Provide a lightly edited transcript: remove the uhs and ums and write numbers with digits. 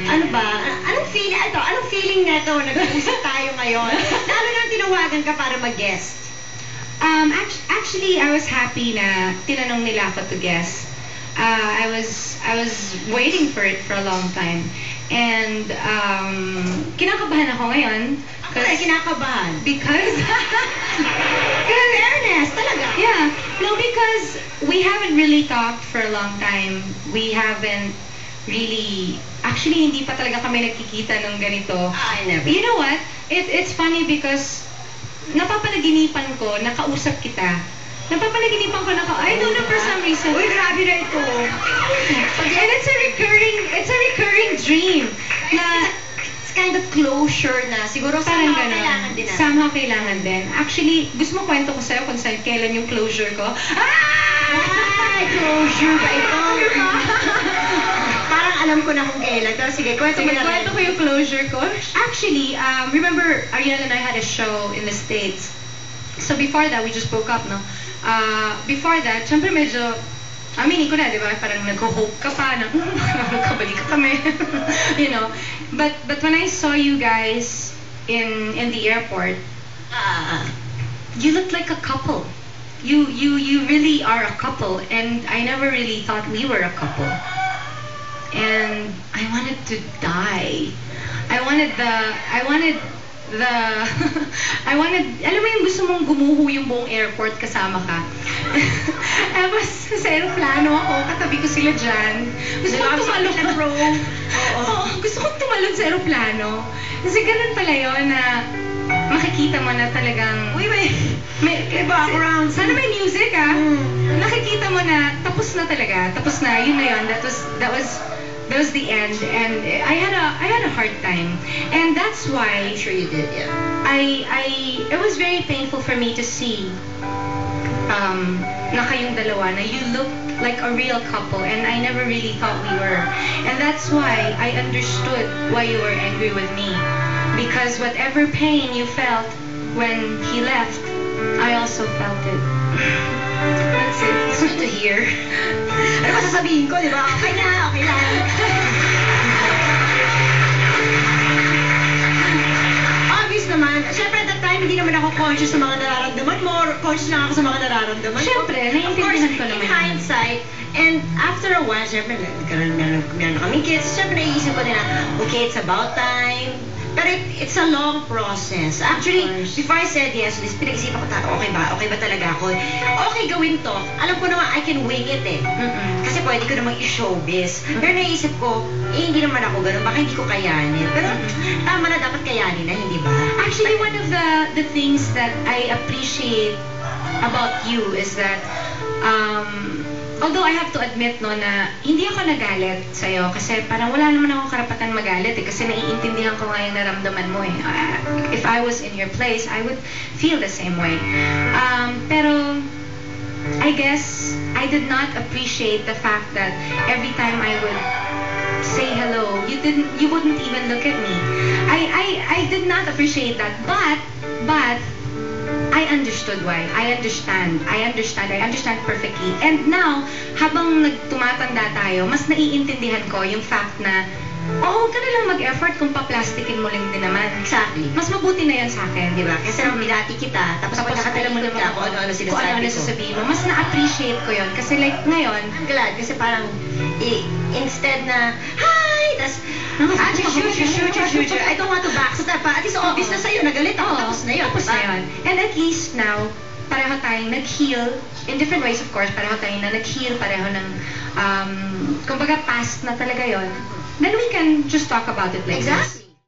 Ano ba? Anong feeling neto? Nag-uusap tayo ngayon. Lalo na tinawagan ka para mag-guest. Actually, I was happy na tinanong nila ako to guest. I was waiting for it for a long time. And kinakabahan ako ngayon. Kinakabahan? Because fairness, talaga? Yeah. No, because we haven't really talked for a long time. We haven't really... Actually, hindi pa talaga kami nagkikita ng ganito. I never. You know what? It's funny because napapanaginipan ko, nakausap kita. Napapanaginipan ko, I don't know for some reason. Uy, grabe na ito. And it's a recurring dream. Na, it's kind of closure na. Siguro parang somehow kailangan din natin. Somehow kailangan din. Actually, gusto mo kwento ko sa'yo kung kailan yung closure ko? Ay, closure ba ito? Parang alam ko na kung kailan. Pero sige, kwento mo na rin. Kwento ko yung closure ko. Actually, remember, Ariel and I had a show in the States. So before that, we just broke up, no? Before that, syempre medyo, aminin ko na, di ba? Parang nag-hope ka pa na, magkabalik ka kami. You know? But when I saw you guys in the airport, you looked like a couple. You really are a couple, and I never really thought we were a couple. And I wanted to die. I wanted, alam mo yung gusto mong gumuho yung buong airport kasama ka. Tapos sa aeroplano ako, katabi ko sila dyan. Gusto kong tumalon. Oo, gusto kong tumalon sa aeroplano. Kasi ganun pala yun na makikita mo na talagang... Uy, may background. Sana may music, Nakikita mo na tapos na talaga. Tapos na, yun na yun. That was the end, and I had a hard time, and that's why I'm sure you did, yeah. It was very painful for me to see na kayong dalawa, na you look like a real couple, and I never really thought we were, and that's why I understood why you were angry with me, because whatever pain you felt when he left, I also felt it. That's it. It's good to hear. Ano ba sasabihin ko, di ba? Okay lang. Obvious naman. Siyempre, at that time, hindi naman ako conscious sa mga nararamdaman mo. Conscious lang ako sa mga nararamdaman mo. Siyempre, naiintindihan ko naman. In hindsight, and after a while, siyempre, meron na kaming kids. Siyempre, naiisip ko din na, okay, it's about time. Pero it's a long process. Actually, before I said yes, pinag-isipan ko okay ba talaga ako? Okay gawin to. Alam ko naman, I can wing it eh. Kasi pwede ko namang i-showbiz. Pero naisip ko, hindi naman ako ganun. Baka hindi ko kayanin. Pero tama na, dapat kayanin na, hindi ba? Actually, one of the things that I appreciate about you is that, although I have to admit no na hindi ako nagalit sa'yo kasi parang wala naman akong karapatan magalit kasi naiintindihan ko nga yung naramdaman mo eh. If I was in your place, I would feel the same way. Pero I guess I did not appreciate the fact that every time I would say hello, you wouldn't even look at me. I did not appreciate that, but I understood why. I understand perfectly. And now, habang tumatanda tayo, mas naiintindihan ko yung fact na, huwag ka na lang mag-effort kung pa-plastikin mo lang din naman. Exactly. Mas mabuti na yan sa akin, di ba? Kasi nang binati kita, tapos nakatala mo naman ako ano-ano sasabihin mo. Mas na-appreciate ko yun. Kasi like ngayon, I'm glad. Kasi parang, instead na, hi! Tapos, shoot. I don't want to backstab pa. At least obvious na sa'yo, nagalit ako. Tapos na yun. And at least now, pareho tayong nag-heal. In different ways, of course. Pareho tayong nag-heal. Pareho ng, kumbaga past na talaga yon. Then we can just talk about it like this. Exactly.